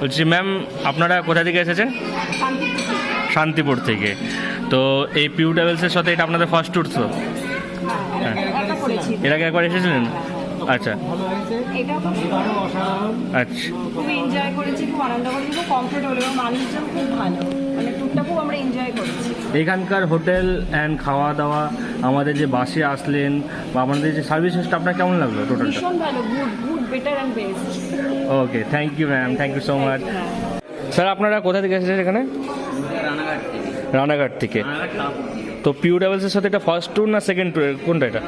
বলছি ম্যাম, আপনারা কোথা থেকে এসেছেন? শান্তিপুর থেকে। তো এই পিউ ট্রাভেলসের সাথে এটা আপনাদের ফার্স্ট ট্যুর তো? হ্যাঁ, এর আগে একবার এসেছিলেন? আচ্ছা এটা খুব আচ্ছা। খুব এনজয় করেছি, খুব আনন্দ করেছি, খুব কমফোর্টেবল এবং মানুষজন খুব ভালো, মানে ট্যুরটা খুব আমরা এনজয় করেছি। এখানকার হোটেল অ্যান্ড খাওয়া দাওয়া, আমাদের যে বাসে আসলেন বা আমাদের যে সার্ভিস সিস্টেম, আপনার কেমন লাগলো টোটালটা? ভীষণ ভালো, good good, better and best. Okay, thank you ma'am, thank you so much. Sir আপনারা কোথা থেকে এসেছেন এখানে? রানাঘাট থেকে। তো পিউ ট্রাভেলসের সাথে এটা ফার্স্ট ট্যুর না সেকেন্ড ট্যুর, কোনটা এটা?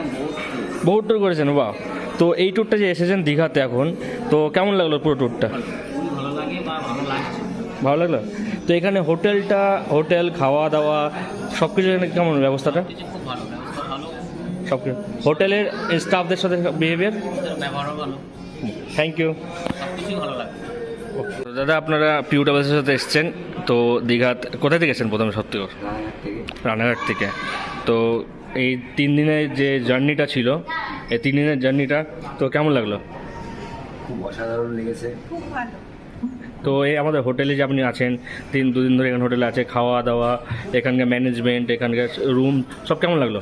বহুত ট্যুর করেছেন, বাহ। তো এই ট্যুরটা যে এসেছেন দীঘাতে এখন, তো কেমন লাগলো পুরো ট্যুরটা? ভালো লাগলো। তো এখানে হোটেল খাওয়া দাওয়া সব কিছু এখানে কেমন ব্যবস্থাটা? সব কিছু হোটেলের স্টাফদের সাথে বিহেভিয়ার? Thank you. দাদা আপনারা পিউ ট্রাভেলসের সাথে এসছেন, তো দীঘাত কোথা থেকে এসেছেন প্রথমে? সত্যি রানাঘাট থেকে। তো এই 3 দিনের যে জার্নিটা ছিল, এই 3 দিনের জার্নিটা তো কেমন লাগলো? খুব অসাধারণ লেগেছে। খুব ভালো। তো এই আমাদের হোটেলে যে আপনি আছেন 2 দিন ধরে, এখানে হোটেলে আছে, খাওয়া দাওয়া, এখানকার ম্যানেজমেন্ট, এখানকার রুম সব কেমন লাগলো?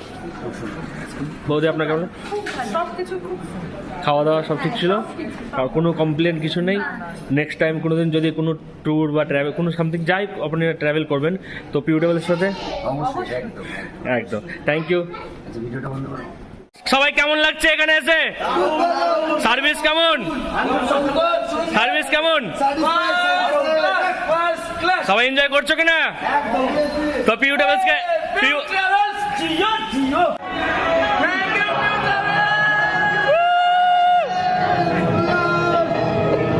বৌদি আপনার কেমন? সব কিছু খুব খাওয়া দাওয়া সব ঠিক ছিল? আর কোনো কমপ্লেন কিছু নেই? নেক্সট টাইম কোনো দিন যদি কোনো ট্যুর বা ট্রাভেল কোনো সামথিং যাই আপনি ট্রাভেল করবেন তো পিউ ট্রাভেলসের সাথে? অবশ্যই, একদম। একদম, থ্যাংক ইউ। আচ্ছা, ভিডিওটা বন্ধ করো। সবাই কেমন লাগছে এখানে এসে? সার্ভিস কেমন? সার্ভিস কেমন? সবাই এনজয় করছো কিনা? তো পিউ ট্রাভেলসকে